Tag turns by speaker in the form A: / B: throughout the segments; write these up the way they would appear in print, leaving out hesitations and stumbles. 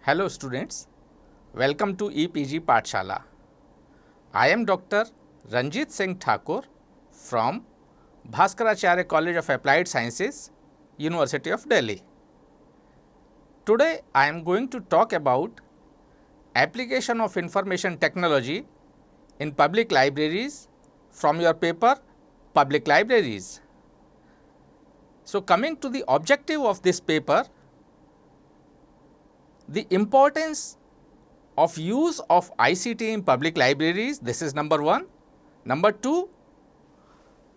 A: Hello students, welcome to EPG Pathshala. I am Dr. Ranjit Singh Thakur from Bhaskaracharya College of Applied Sciences, University of Delhi. Today I am going to talk about application of information technology in public libraries from your paper Public Libraries. So coming to the objective of this paper, the importance of use of ICT in public libraries, this is number one. Number two,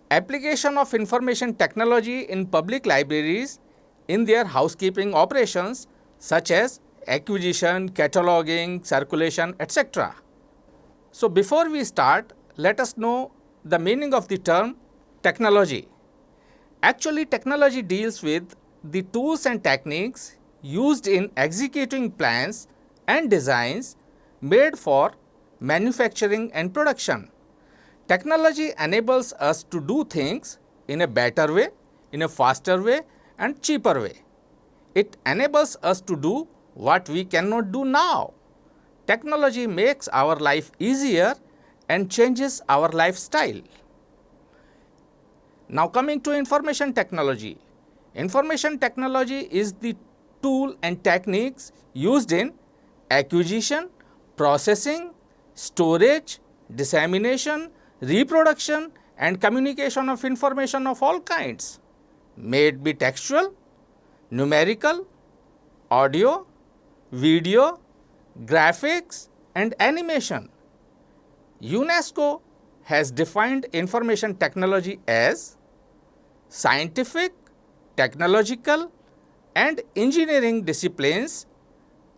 A: application of information technology in public libraries in their housekeeping operations such as acquisition, cataloging, circulation, etc. So before we start, let us know the meaning of the term technology. Actually, technology deals with the tools and techniques used in executing plans and designs made for manufacturing and production. Technology enables us to do things in a better way, in a faster way and cheaper way. It enables us to do what we cannot do now. Technology makes our life easier and changes our lifestyle. Now coming to information technology. Information technology is the tool and techniques used in acquisition, processing, storage, dissemination, reproduction and communication of information of all kinds, may it be textual, numerical, audio, video, graphics and animation. UNESCO has defined information technology as scientific, technological and engineering disciplines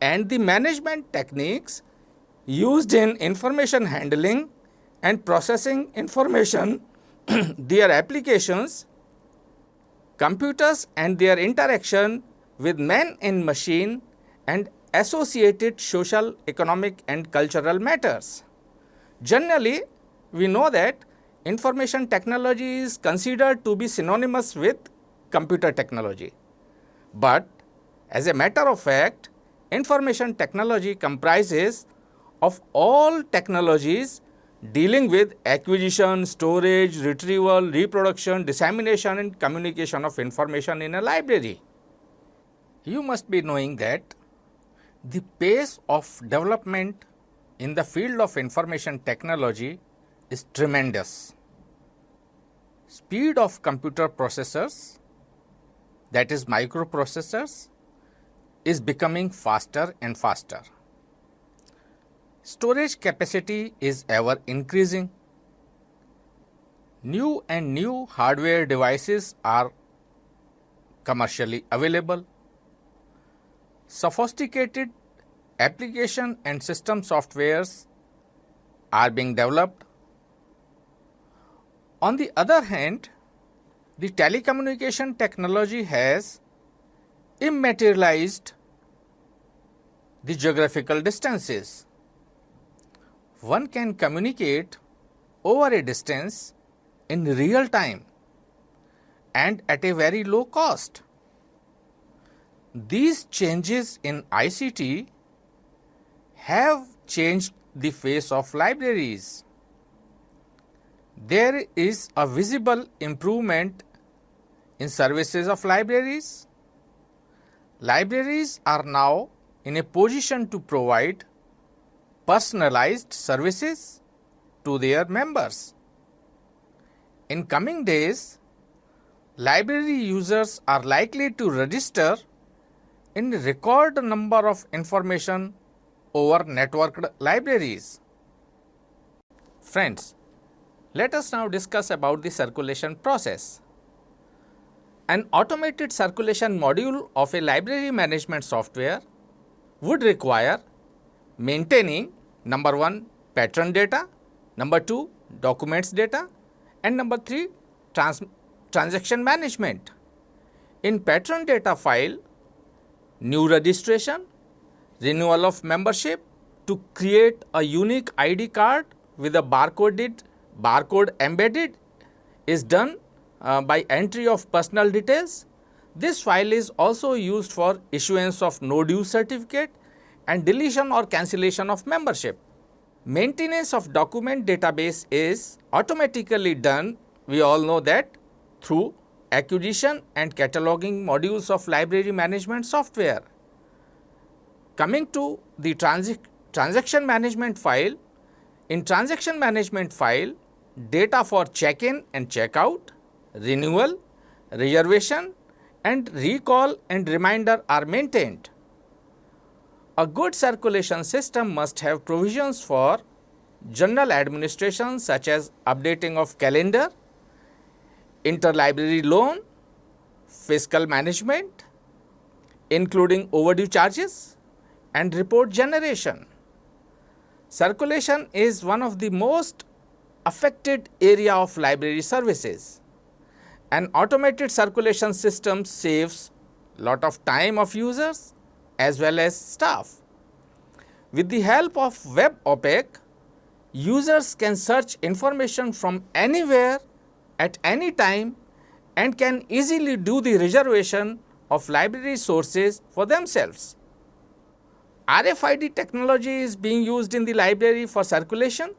A: and the management techniques used in information handling and processing information, their applications, computers and their interaction with man and machine and associated social, economic and cultural matters. Generally, we know that information technology is considered to be synonymous with computer technology. But as a matter of fact, information technology comprises of all technologies dealing with acquisition, storage, retrieval, reproduction, dissemination and communication of information in a library. You must be knowing that the pace of development in the field of information technology is tremendous. Speed of computer processors, that is microprocessors, is becoming faster and faster. Storage capacity is ever increasing. New and new hardware devices are commercially available. Sophisticated application and system softwares are being developed. On the other hand, the telecommunication technology has immaterialized the geographical distances. One can communicate over a distance in real time and at a very low cost. These changes in ICT have changed the face of libraries. There is a visible improvement in services of libraries. Libraries are now in a position to provide personalized services to their members. In coming days, library users are likely to register in record number of information over networked libraries. Friends, let us now discuss about the circulation process. An automated circulation module of a library management software would require maintaining number 1 patron data, number 2 documents data and number 3 transaction management. In patron data file, new registration, renewal of membership to create a unique ID card with a barcode embedded is done by entry of personal details. This file is also used for issuance of no due certificate and deletion or cancellation of membership. Maintenance of document database is automatically done, we all know that, through acquisition and cataloging modules of library management software. Coming to the transaction management file, in transaction management file, data for check-in and check-out, renewal, reservation and recall and reminder are maintained. A good circulation system must have provisions for general administration such as updating of calendar, interlibrary loan, fiscal management, including overdue charges and report generation. Circulation is one of the most affected area of library services. An automated circulation system saves lot of time of users as well as staff. With the help of web OPEC, users can search information from anywhere at any time and can easily do the reservation of library sources for themselves. RFID technology is being used in the library for circulation.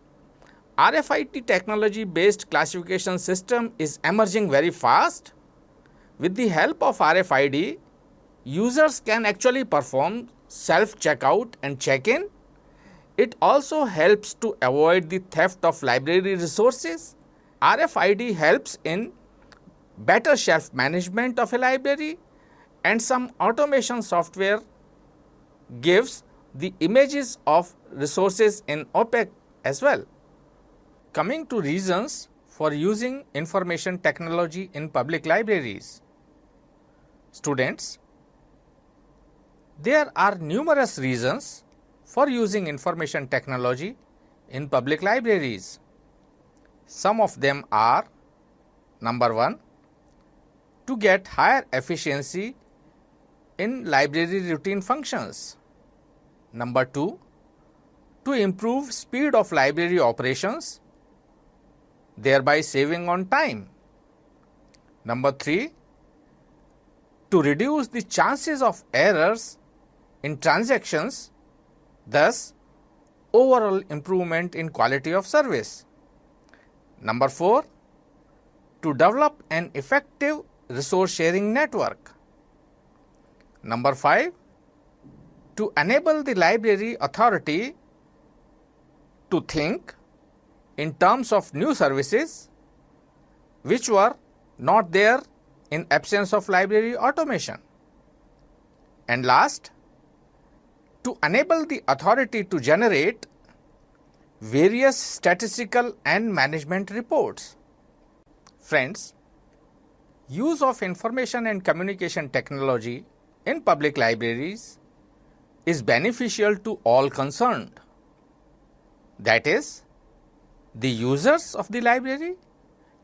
A: RFID technology based classification system is emerging very fast. With the help of RFID, users can actually perform self checkout and check-in. It also helps to avoid the theft of library resources. RFID helps in better shelf management of a library, and some automation software gives the images of resources in OPEC as well. Coming to reasons for using information technology in public libraries. Students, there are numerous reasons for using information technology in public libraries. Some of them are: number 1, to get higher efficiency in library routine functions. Number 2, to improve speed of library operations, thereby saving on time. Number 3, to reduce the chances of errors in transactions, thus overall improvement in quality of service. Number 4, to develop an effective resource sharing network. Number 5, to enable the library authority to think in terms of new services which were not there in absence of library automation. And last, to enable the authority to generate various statistical and management reports. Friends, use of information and communication technology in public libraries is beneficial to all concerned, that is, the users of the library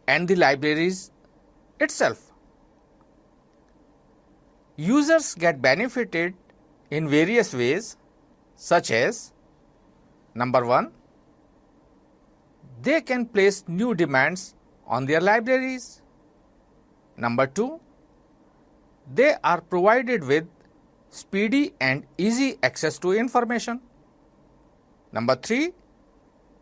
A: and the libraries itself. Users get benefited in various ways, such as: number 1, they can place new demands on their libraries. Number 2, they are provided with speedy and easy access to information. Number 3,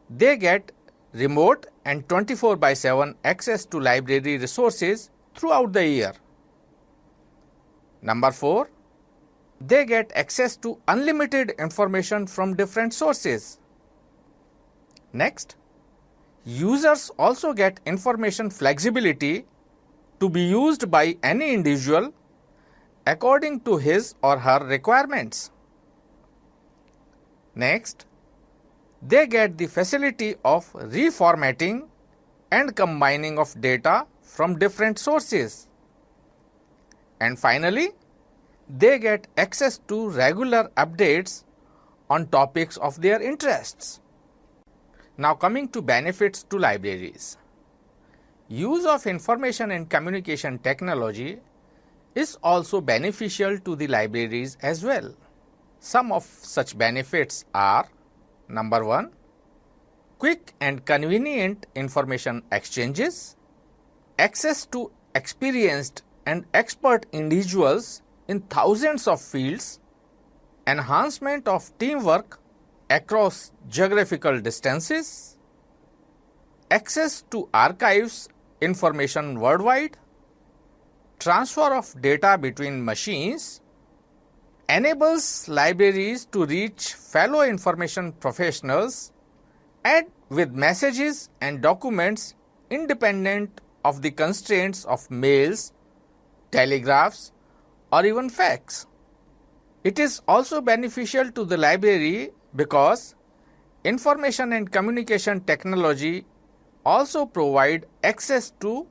A: they get remote and 24/7 access to library resources throughout the year. Number 4, they get access to unlimited information from different sources. Next, users also get information flexibility to be used by any individual according to his or her requirements. Next, they get the facility of reformatting and combining of data from different sources. And finally, they get access to regular updates on topics of their interests. Now coming to benefits to libraries. Use of information and communication technology is also beneficial to the libraries as well. Some of such benefits are: number 1, quick and convenient information exchanges, access to experienced and expert individuals in thousands of fields, enhancement of teamwork across geographical distances, access to archives information worldwide, transfer of data between machines, enables libraries to reach fellow information professionals and with messages and documents independent of the constraints of mails, telegraphs, or even fax. It is also beneficial to the library because information and communication technology also provide access to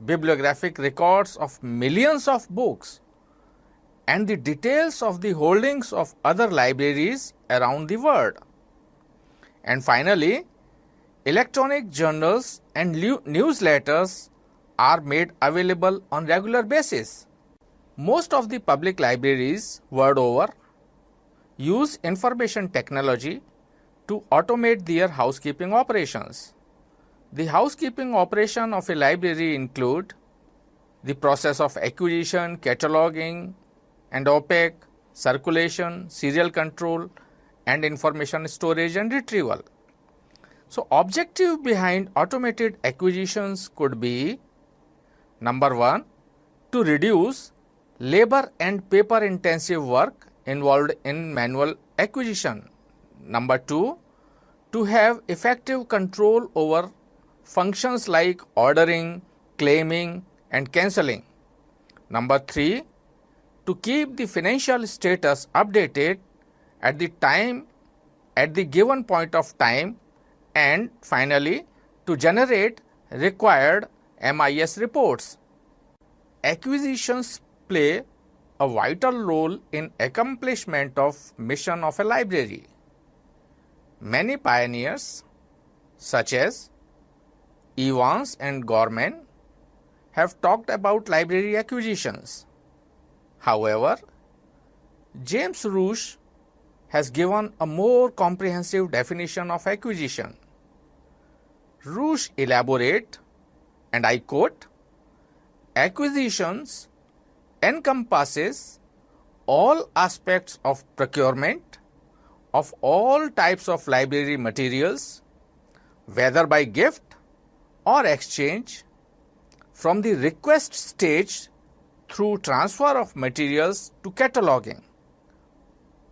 A: bibliographic records of millions of books and the details of the holdings of other libraries around the world. And finally, electronic journals and newsletters are made available on regular basis. Most of the public libraries world over use information technology to automate their housekeeping operations. The housekeeping operation of a library include the process of acquisition, cataloging, and OPEC, circulation, serial control, and information storage and retrieval. So, objective behind automated acquisitions could be number 1, to reduce labor and paper intensive work involved in manual acquisition. Number 2, to have effective control over functions like ordering, claiming, and cancelling. Number 3, to keep the financial status updated at the given point of time, and finally to generate required MIS reports. Acquisitions play a vital role in accomplishment of mission of a library. Many pioneers such as Evans and Gorman have talked about library acquisitions. However, James Rush has given a more comprehensive definition of acquisition. Rush elaborate, and I quote, "Acquisitions encompasses all aspects of procurement of all types of library materials, whether by gift or exchange, from the request stage through transfer of materials to cataloging."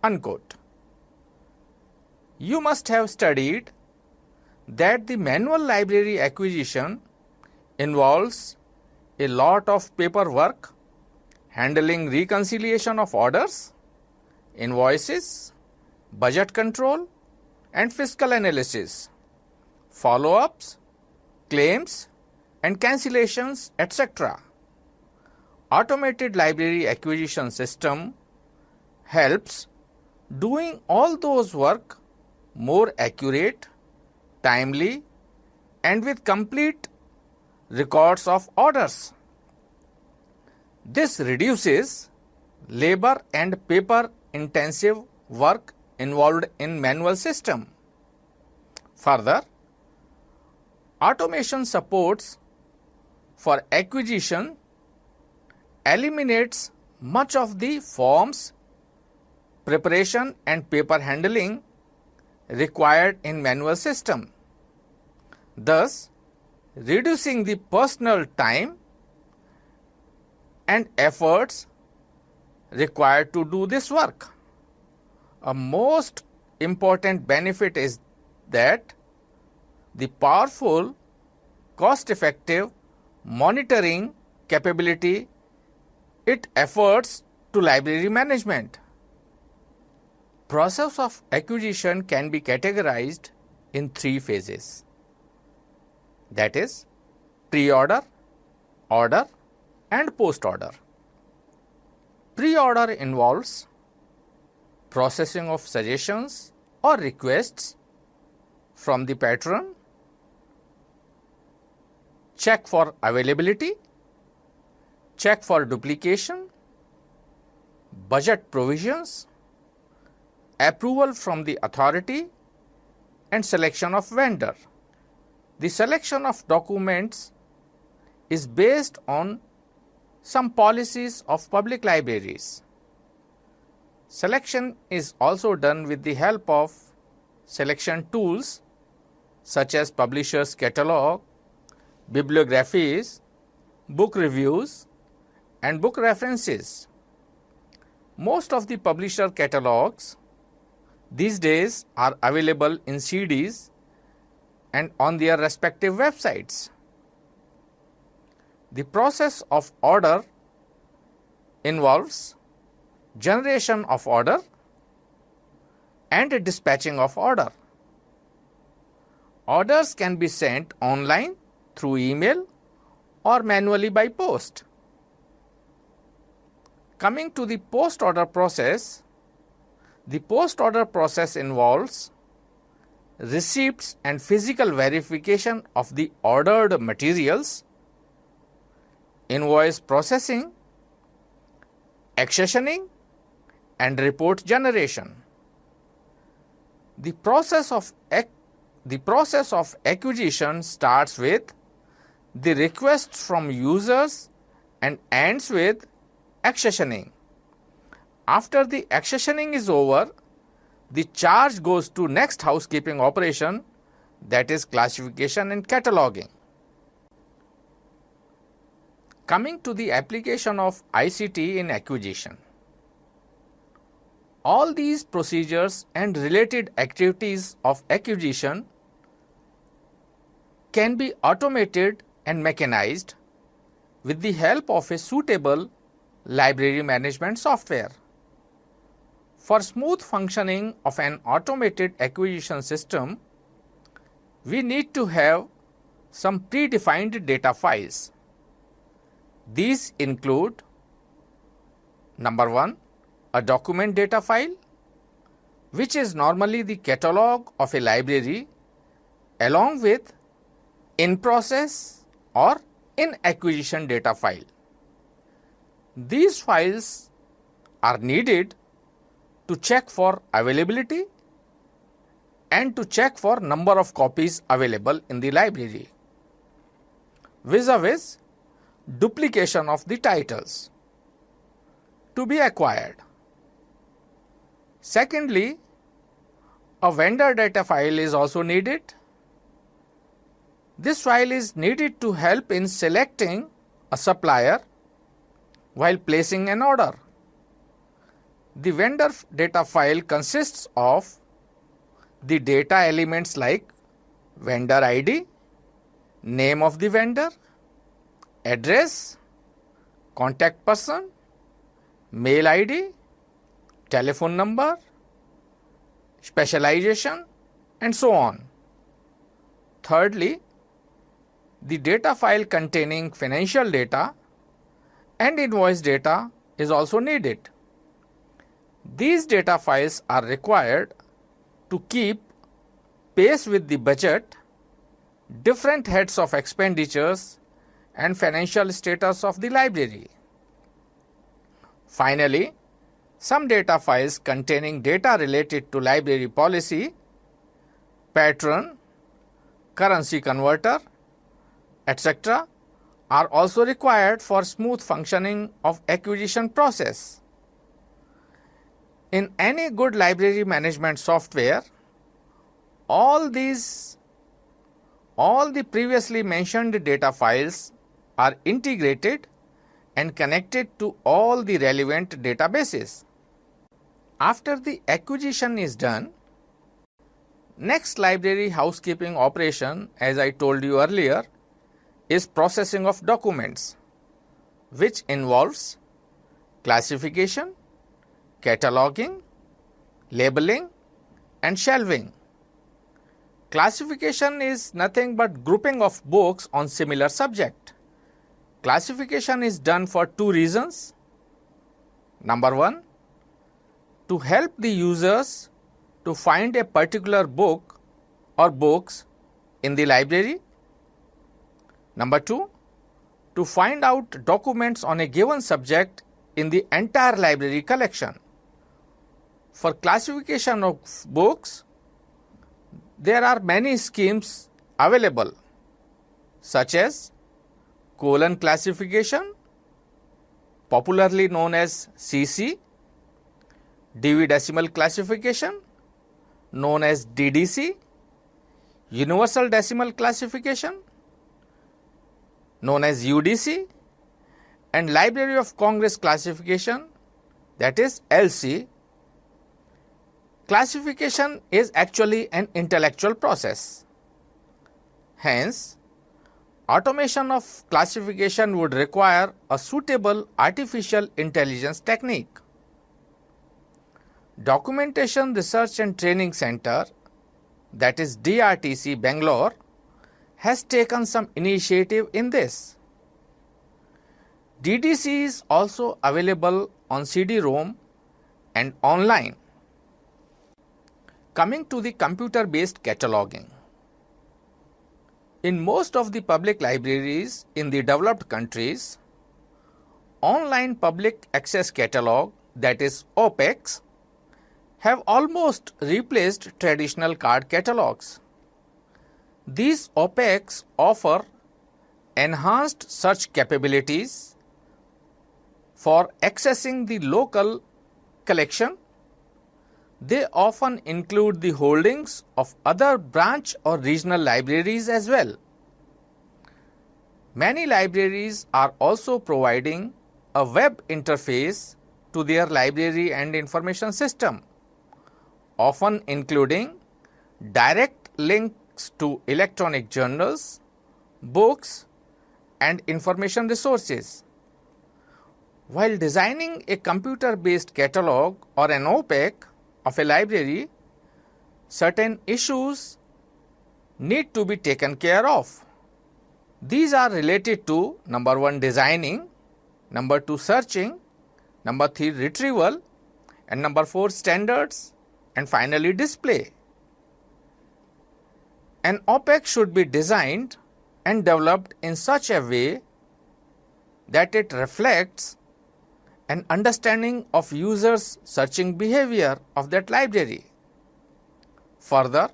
A: Unquote. You must have studied that the manual library acquisition involves a lot of paperwork, handling reconciliation of orders, invoices, budget control, and fiscal analysis, follow-ups, claims, and cancellations, etc. Automated library acquisition system helps doing all those work more accurate, timely, and with complete records of orders. This reduces labor and paper intensive work involved in manual system. Further, automation supports for acquisition eliminates much of the forms, preparation, and paper handling required in manual system, thus reducing the personal time and efforts required to do this work. A most important benefit is that the powerful, cost-effective monitoring capability it affords to library management. Process of acquisition can be categorized in 3 phases, that is pre-order, order, and post-order. Pre-order involves processing of suggestions or requests from the patron, check for availability, check for duplication, budget provisions, approval from the authority, and selection of vendor. The selection of documents is based on some policies of public libraries. Selection is also done with the help of selection tools such as publishers' catalog, bibliographies, book reviews, and book references. Most of the publisher catalogs these days are available in CDs and on their respective websites. The process of order involves generation of order and dispatching of order. Orders can be sent online through email or manually by post. Coming to the post-order process, the post-order process involves receipts and physical verification of the ordered materials, invoice processing, accessioning, and report generation. The process of acquisition starts with the requests from users and ends with accessioning. After the accessioning is over, the charge goes to next housekeeping operation, that is classification and cataloging. Coming to the application of ICT in acquisition. All these procedures and related activities of acquisition can be automated and mechanized with the help of a suitable library management software. For smooth functioning of an automated acquisition system, we need to have some predefined data files. These include: number 1, a document data file, which is normally the catalog of a library along with in process or in acquisition data file. These files are needed to check for availability and to check for number of copies available in the library, vis-a-vis duplication of the titles to be acquired. Secondly, a vendor data file is also needed. This file is needed to help in selecting a supplier while placing an order. The vendor data file consists of the data elements like vendor ID, name of the vendor, address, contact person, mail ID, telephone number, specialization, and so on. Thirdly, the data file containing financial data and invoice data is also needed. These data files are required to keep pace with the budget, different heads of expenditures, and financial status of the library. Finally, some data files containing data related to library policy, patron, currency converter, etc. are also required for smooth functioning of acquisition process. In any good library management software, all the previously mentioned data files are integrated and connected to all the relevant databases. After the acquisition is done, next library housekeeping operation, as I told you earlier, is processing of documents, which involves classification, cataloging, labeling, and shelving. Classification is nothing but grouping of books on similar subject. Classification is done for two reasons. Number 1, to help the users to find a particular book or books in the library. Number 2, to find out documents on a given subject in the entire library collection. For classification of books, there are many schemes available, such as colon classification, popularly known as CC, Dewey Decimal Classification known as DDC, Universal Decimal Classification known as UDC, and Library of Congress Classification, that is LC. Classification is actually an intellectual process. Hence, automation of classification would require a suitable artificial intelligence technique. Documentation Research and Training Center, that is DRTC Bangalore, has taken some initiative in this. DDC is also available on CD-ROM and online. Coming to the computer-based cataloging. In most of the public libraries in the developed countries, online public access catalog, that is OPACs, have almost replaced traditional card catalogs. These OPACs offer enhanced search capabilities for accessing the local collection. They often include the holdings of other branch or regional libraries as well. Many libraries are also providing a web interface to their library and information system, often including direct links to electronic journals, books, and information resources. While designing a computer-based catalog or an OPAC of a library, certain issues need to be taken care of. These are related to number 1 designing, number 2 searching, number 3 retrieval, and number 4 standards, and finally display. An OPAC should be designed and developed in such a way that it reflects an understanding of users' searching behavior of that library. Further,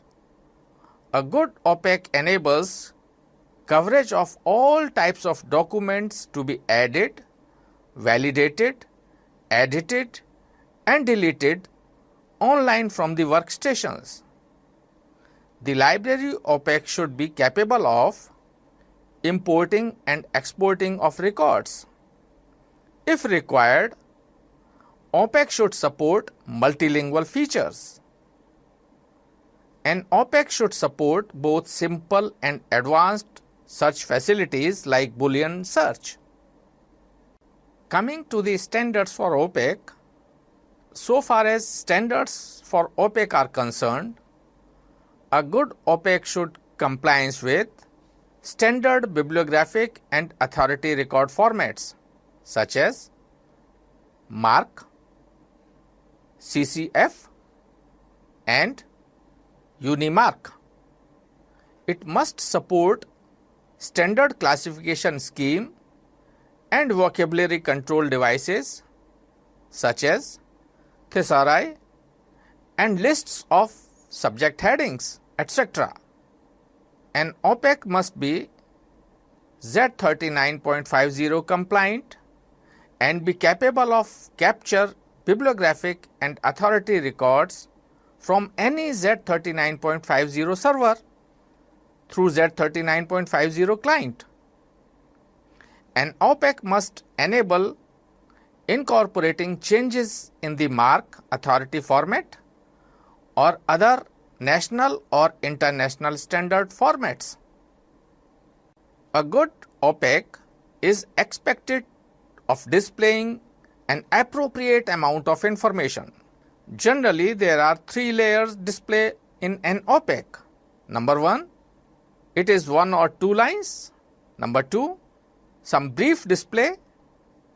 A: a good OPAC enables coverage of all types of documents to be added, validated, edited, and deleted online from the workstations. The library OPAC should be capable of importing and exporting of records. If required, OPAC should support multilingual features. An OPAC should support both simple and advanced search facilities like Boolean search. Coming to the standards for OPAC, so far as standards for OPAC are concerned, a good OPAC should comply with standard bibliographic and authority record formats such as MARC, CCF, and UniMarc. It must support standard classification scheme and vocabulary control devices such as thesauri and lists of subject headings, etc. An OPAC must be Z39.50 compliant and be capable of capture bibliographic and authority records from any Z39.50 server through Z39.50 client. An OPAC must enable incorporating changes in the MARC authority format or other national or international standard formats. A good OPAC is expected of displaying an appropriate amount of information. Generally, there are 3 layers display in an OPAC. Number 1, it is 1 or 2 lines. Number 2, some brief display.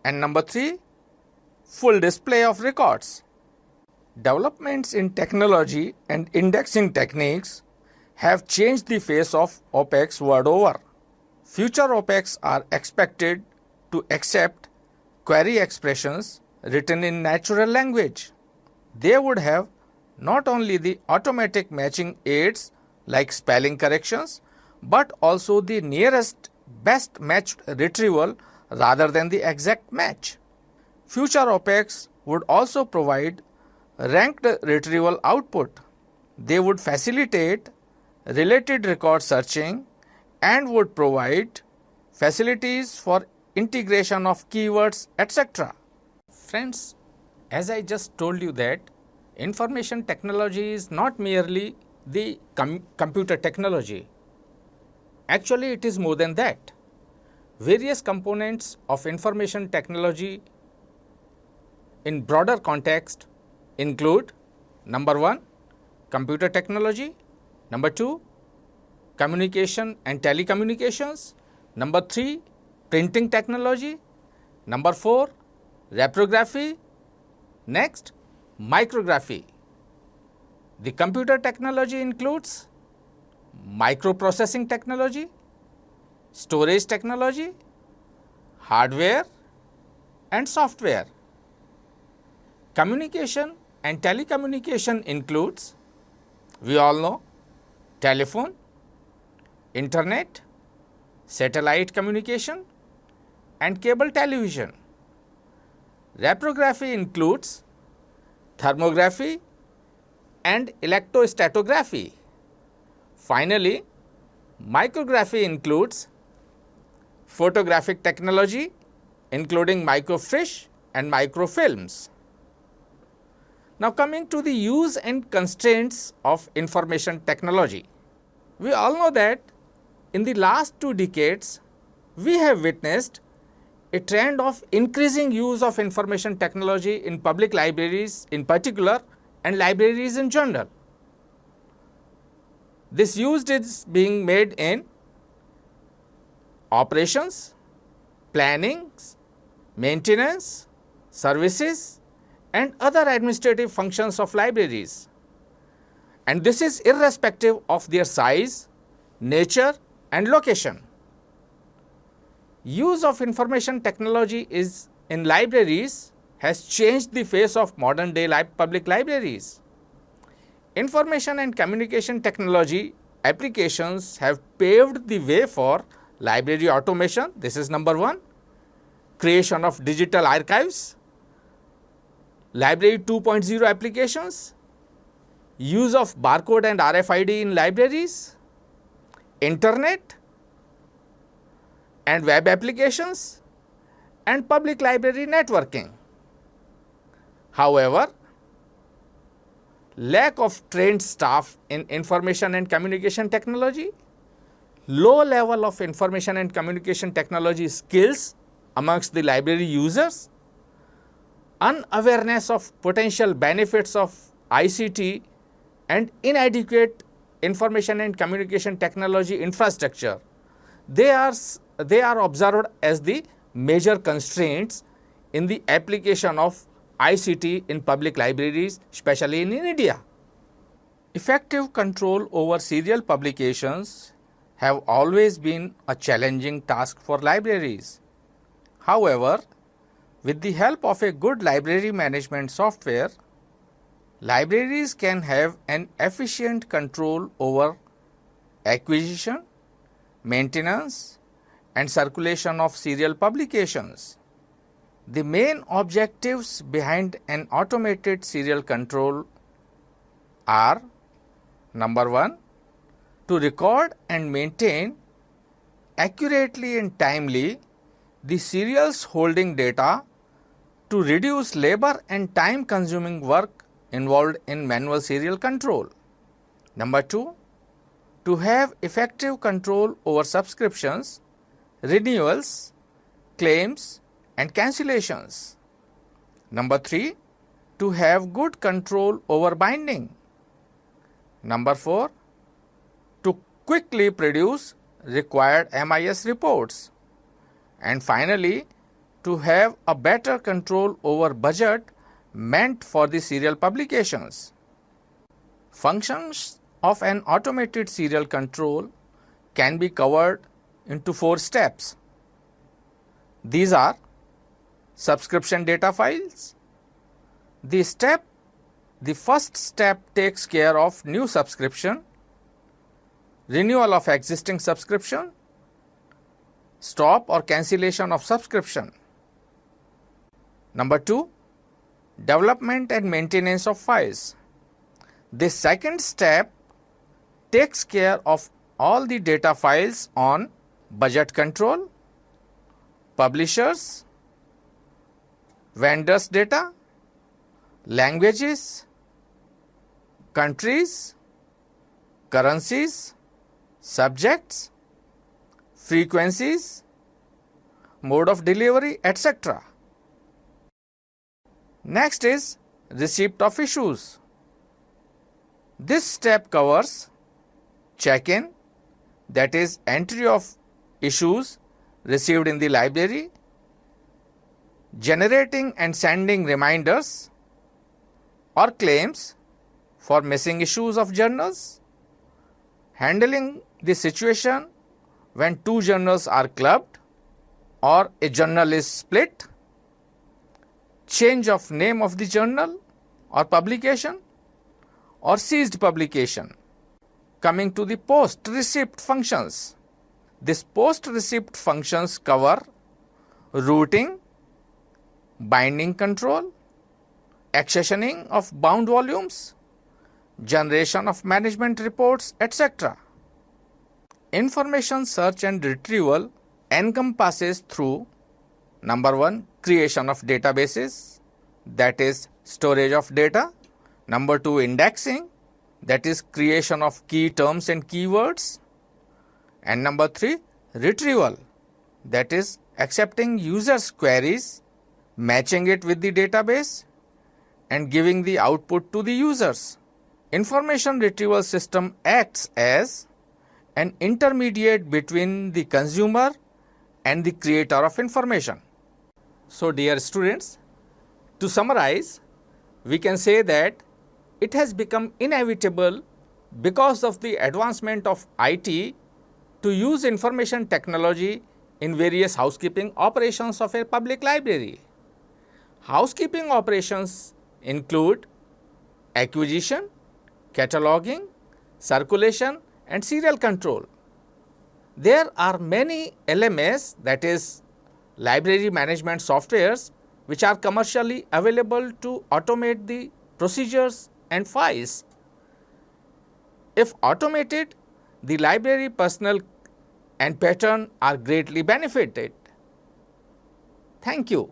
A: And number 3, full display of records. Developments in technology and indexing techniques have changed the face of OPACs world over. Future OPACs are expected to accept query expressions written in natural language. They would have not only the automatic matching aids like spelling corrections, but also the nearest best matched retrieval rather than the exact match. Future OPACs would also provide ranked retrieval output. They would facilitate related record searching and would provide facilities for integration of keywords, etc. Friends, as I just told you that information technology is not merely the computer technology. Actually, it is more than that. Various components of information technology in broader context include number 1, computer technology, number 2, communication and telecommunications, number 3, printing technology, number 4, reprography, next, micrography. The computer technology includes microprocessing technology, storage technology, hardware and software. Communication and telecommunication includes, we all know, telephone, internet, satellite communication and cable television. Reprography includes thermography and electrostatography. Finally, micrography includes photographic technology including microfiche and microfilms. Now coming to the use and constraints of information technology. We all know that in the last 2 decades, we have witnessed a trend of increasing use of information technology in public libraries in particular and libraries in general. This use is being made in operations, planning, maintenance, services and other administrative functions of libraries. And this is irrespective of their size, nature and location. Use of information technology is in libraries has changed the face of modern day public libraries. Information and communication technology applications have paved the way for library automation. This is number 1. Creation of digital archives, Library 2.0 applications, use of barcode and RFID in libraries, internet and web applications and public library networking. However, lack of trained staff in information and communication technology, low level of information and communication technology skills amongst the library users, unawareness of potential benefits of ICT and inadequate information and communication technology infrastructure, they are observed as the major constraints in the application of ICT in public libraries, especially in India. Effective control over serial publications have always been a challenging task for libraries. However, with the help of a good library management software, libraries can have an efficient control over acquisition, maintenance and circulation of serial publications. The main objectives behind an automated serial control are number 1, to record and maintain accurately and timely the serials holding data to reduce labor and time consuming work involved in manual serial control. Number 2, to have effective control over subscriptions, renewals, claims and cancellations. Number 3, to have good control over binding. Number 4, to quickly produce required MIS reports. And finally, to have a better control over budget meant for the serial publications. Functions of an automated serial control can be covered into 4 steps. These are subscription data files. The first step takes care of new subscription, renewal of existing subscription, stop or cancellation of subscription. Number 2, development and maintenance of files. This second step takes care of all the data files on budget control, publishers, vendors data, languages, countries, currencies, subjects, frequencies, mode of delivery, etc. Next is receipt of issues. This step covers check-in, that is entry of issues received in the library, generating and sending reminders or claims for missing issues of journals, handling the situation when two journals are clubbed or a journal is split, change of name of the journal or publication or ceased publication. Coming to the post-receipt functions. This post-receipt functions cover routing, binding control, accessioning of bound volumes, generation of management reports, etc. Information search and retrieval encompasses through number 1, creation of databases, that is storage of data. Number 2, indexing, that is creation of key terms and keywords. And number 3, retrieval, that is accepting users' queries, matching it with the database and giving the output to the users. Information retrieval system acts as an intermediate between the consumer and the creator of information. So dear students, to summarize, we can say that it has become inevitable because of the advancement of IT to use information technology in various housekeeping operations of a public library. Housekeeping operations include acquisition, cataloging, circulation and serial control. There are many LMS, that is library management softwares, which are commercially available to automate the procedures and files. If automated, the library personnel and patron are greatly benefited. Thank you.